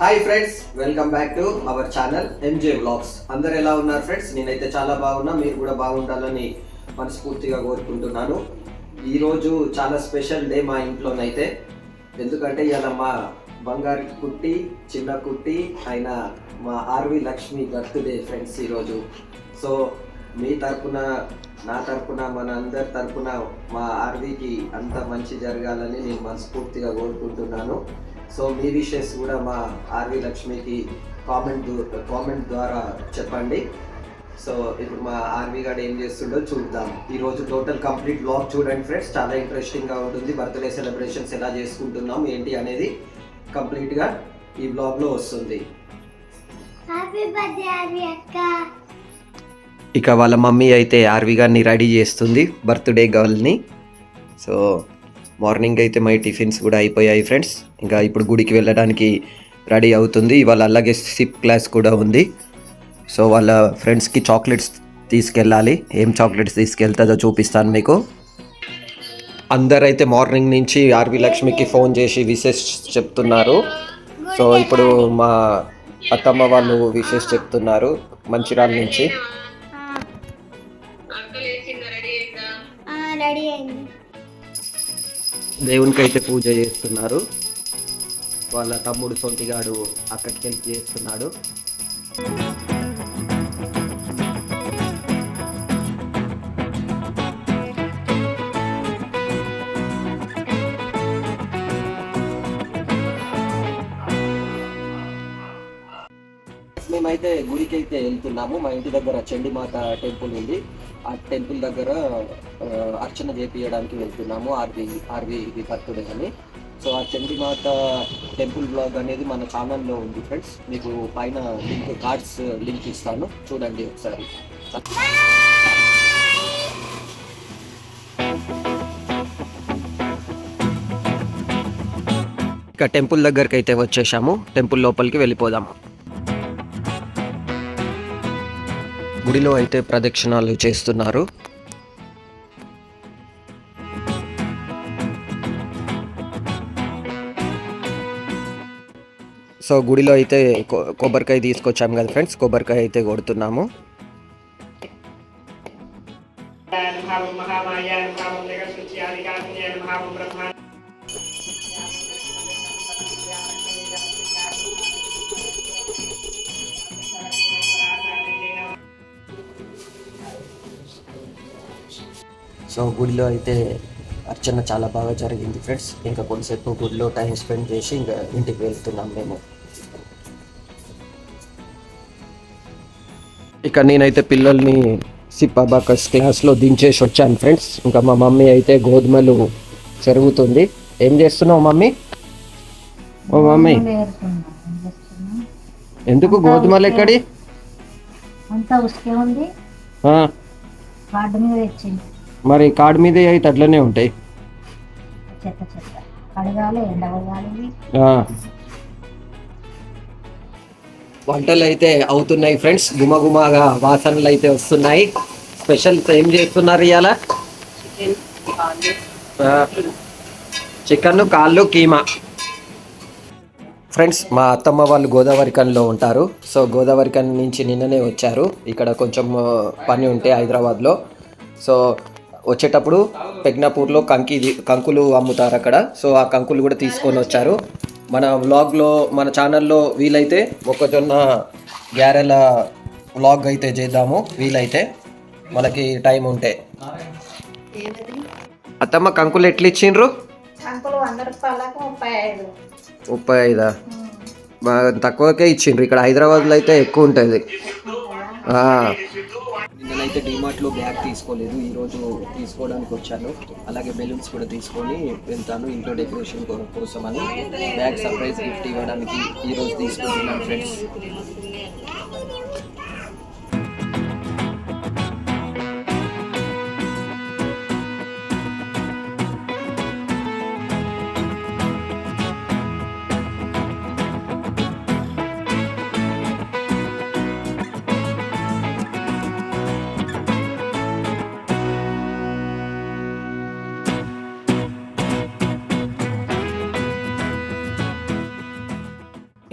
Hi friends, welcome back to our channel M J vlogs. అందరు ఎలా ఉన్నారు ఫ్రెండ్స్? నేనైతే చాలా బాగున్నా, మీరు కూడా బాగుండాలని మనస్ఫూర్తిగా కోరుకుంటున్నాను. ఈరోజు చాలా స్పెషల్ డే మా ఇంట్లోనైతే. ఎందుకంటే ఇలా మా బంగారు కుట్టి, చిన్న కుట్టి అయిన మా ఆర్వి లక్ష్మి బర్త్డే ఫ్రెండ్స్ ఈరోజు. సో మీ తరపున, నా తరపున, మన అందరి తరపున మా ఆర్వీకి అంత మంచి జరగాలని నేను మనస్ఫూర్తిగా కోరుకుంటున్నాను. సో మీ విషెస్ కూడా మా ఆర్వి లక్ష్మికి కామెంట్ ద్వారా చెప్పండి. సో ఇప్పుడు మా ఆర్వి గారు ఏం చేస్తుండో చూద్దాం. ఈరోజు టోటల్ కంప్లీట్ బ్లాగ్ చూడండి ఫ్రెండ్స్, చాలా ఇంట్రెస్టింగ్గా ఉంటుంది. బర్త్డే సెలబ్రేషన్స్ ఎలా చేసుకుంటున్నాం ఏంటి అనేది కంప్లీట్గా ఈ బ్లాగ్లో వస్తుంది. ఇక వాళ్ళ మమ్మీ అయితే ఆర్వి గారిని రెడీ చేస్తుంది, బర్త్డే గర్ల్ని. సో మార్నింగ్ అయితే మై టిఫిన్స్ కూడా అయిపోయాయి ఫ్రెండ్స్. ఇంకా ఇప్పుడు గుడికి వెళ్ళడానికి రెడీ అవుతుంది. ఇవాళ అలాగే సిప్ క్లాస్ కూడా ఉంది. సో వాళ్ళ ఫ్రెండ్స్కి చాక్లెట్స్ తీసుకెళ్ళాలి. ఏం చాక్లెట్స్ తీసుకెళ్తుందో చూపిస్తాను మీకు. అందరైతే మార్నింగ్ నుంచి ఆర్వి లక్ష్మికి ఫోన్ చేసి విషెస్ చెప్తున్నారు. సో ఇప్పుడు మా అత్తమ్మ వాళ్ళు విషెస్ చెప్తున్నారు మంచిర్యాల నుంచి. దేవునికి అయితే పూజ చేస్తున్నారు. వాళ్ళ తమ్ముడు సొంటిగాడు అక్కడికి హెల్ప్ చేస్తున్నాడు. మేమైతే గుడికి అయితే వెళ్తున్నాము. మా ఇంటి దగ్గర చండీమాత టెంపుల్ ఉంది. ఆ టెంపుల్ దగ్గర అర్చన చేపించడానికి వెళ్తున్నాము. ఆర్వి ఇది బర్త్డే అని. సో ఆ చండీమాత టెంపుల్ బ్లాగ్ అనేది మన ఛానల్లో ఉంది ఫ్రెండ్స్. మీకు పైన కార్డ్స్ లింక్ ఇస్తాను, చూడండి ఒకసారి. ఇక టెంపుల్ దగ్గరికి అయితే వచ్చేసాము. టెంపుల్ లోపలికి వెళ్ళిపోదాము. గుడిలో అయితే ప్రదక్షిణాలు చేస్తున్నారు. సో గుడిలో అయితే కొబ్బరికాయ తీసుకొచ్చాము కదా ఫ్రెండ్స్, కొబ్బరికాయ అయితే కొడుతున్నాము. సో గుడిలో అయితే అర్చన చాలా బాగా జరిగింది ఫ్రెండ్స్. ఇంకా కొంతసేపు గుడిలో టైం స్పెండ్ చేసి ఇంకా ఇంటికి వెళ్తున్నాం మేము. ఇక నేనైతే పిల్లల్ని సిప్పాబాకస్ క్లాస్లో దించేసి వచ్చాను ఫ్రెండ్స్. ఇంకా మా మమ్మీ అయితే గోధుమలు చెరుగుతుంది. ఏం చేస్తున్నావు మమ్మీ? ఓ మమ్మీ, ఎందుకు గోధుమలు ఎక్కడి? మరి కార్డు మీద అయితే అట్లనే ఉంటాయి. వంటలు అయితే అవుతున్నాయి ఫ్రెండ్స్. గుమగుమగా వాసనలు అయితే వస్తున్నాయి. స్పెషల్ ఏం చేస్తున్నారు ఇవాళ? చికెన్ కాళ్ళు కీమా ఫ్రెండ్స్. మా అత్తమ్మ వాళ్ళు గోదావరిఖనిలో ఉంటారు. సో గోదావరిఖని నుంచి నిన్ననే వచ్చారు. ఇక్కడ కొంచెం పని ఉంటే హైదరాబాద్లో. సో వచ్చేటప్పుడు పెగ్నాపూర్లో కంకులు అమ్ముతారు అక్కడ. సో ఆ కంకులు కూడా తీసుకొని వచ్చారు. మన వ్లాగ్లో, మన ఛానల్లో వీలైతే మొక్కజొన్న గ్యారెల వ్లాగ్ అయితే చేద్దాము వీలైతే, మనకి టైం ఉంటే. అత్తమ్మ కంకులు ఎట్లా ఇచ్చిండ్రు? 35. బాగా తక్కువకే ఇచ్చిండ్రు. ఇక్కడ హైదరాబాద్లో అయితే ఎక్కువ ఉంటుంది. నేనైతే డిమార్ట్లో బ్యాగ్ తీసుకోలేదు, ఈరోజు తీసుకోవడానికి వచ్చాను. అలాగే బెలూన్స్ కూడా తీసుకొని వెళ్తాను ఇంట్లో డెకరేషన్ కోసం అని. బ్యాగ్ సర్ప్రైజ్ గిఫ్ట్ ఇవ్వడానికి ఈరోజు తీసుకుంటున్నాను ఫ్రెండ్స్.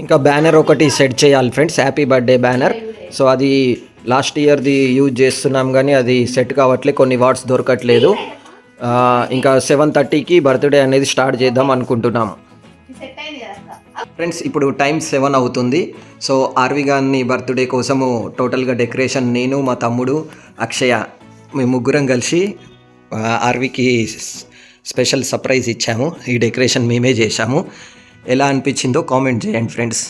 ఇంకా బ్యానర్ ఒకటి సెట్ చేయాలి friends, happy birthday banner. So అది లాస్ట్ ఇయర్ది యూజ్ చేస్తున్నాం కానీ అది సెట్ కావట్లేదు, కొన్ని వాట్స్ దొరకట్లేదు. ఇంకా 7:30కి బర్త్డే అనేది స్టార్ట్ చేద్దాం అనుకుంటున్నాం ఫ్రెండ్స్. ఇప్పుడు టైం 7 అవుతుంది. సో ఆర్వి గారిని బర్త్డే కోసము టోటల్గా డెకరేషన్ నేను, మా తమ్ముడు అక్షయ, మేము ముగ్గురం కలిసి ఆర్వికి స్పెషల్ సర్ప్రైజ్ ఇచ్చాము. ఈ డెకరేషన్ మేమే చేశాము. ఎలా అనిపించిందో కామెంట్ చేయండి ఫ్రెండ్స్.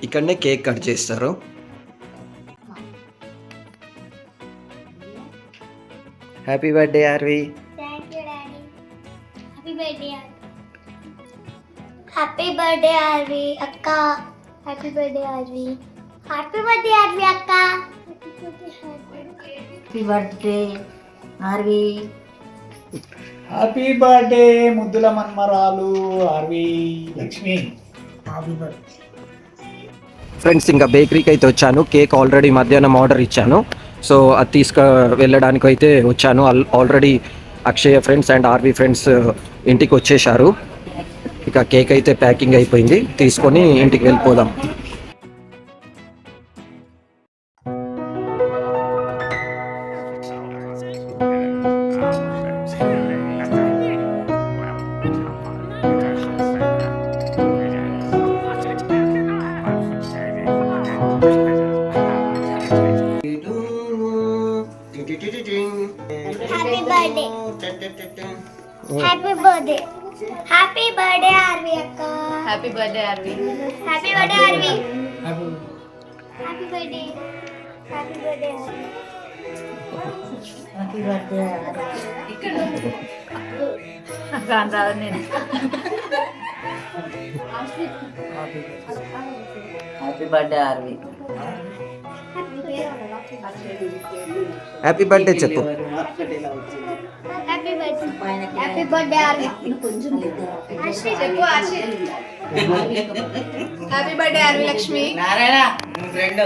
ఇక్కడనే కేక్ కట్ చేస్తారు. Happy birthday Aarvi. Thank you daddy. Happy birthday. Happy birthday Aarvi అక్క. Happy birthday Aarvi. Happy birthday Aarvi అక్క. Happy birthday Aarvi. Happy birthday ముద్దుల మన్మరాలు Aarvi Lakshmi. Happy birthday friends. ఇంకా బేకరీకి అయితే వచ్చాను. కేక్ ఆల్రెడీ మధ్యాహ్నం ఆర్డర్ ఇచ్చాను. సో అది తీసుకు వెళ్ళడానికి అయితే వచ్చాను. Already Akshaya friends and Aarvi friends ఇంటికి వచ్చేసారు. ఇక కేక్ అయితే ప్యాకింగ్ అయిపోయింది, తీసుకొని ఇంటికి వెళ్ళిపోదాం. Happy birthday. Happy birthday. Happy birthday Aarvi అక్క. Happy birthday Aarvi. Happy birthday Aarvi. Happy birthday. Happy birthday Aarvi. Happy birthday రాదు నేను. Happy birthday Aarvi. Happy birthday చెప్పు. Happy birthday. Happy birthday Aarvi. చెప్పు ఆశీర్. Happy birthday Aarvi Lakshmi. Narayana friend.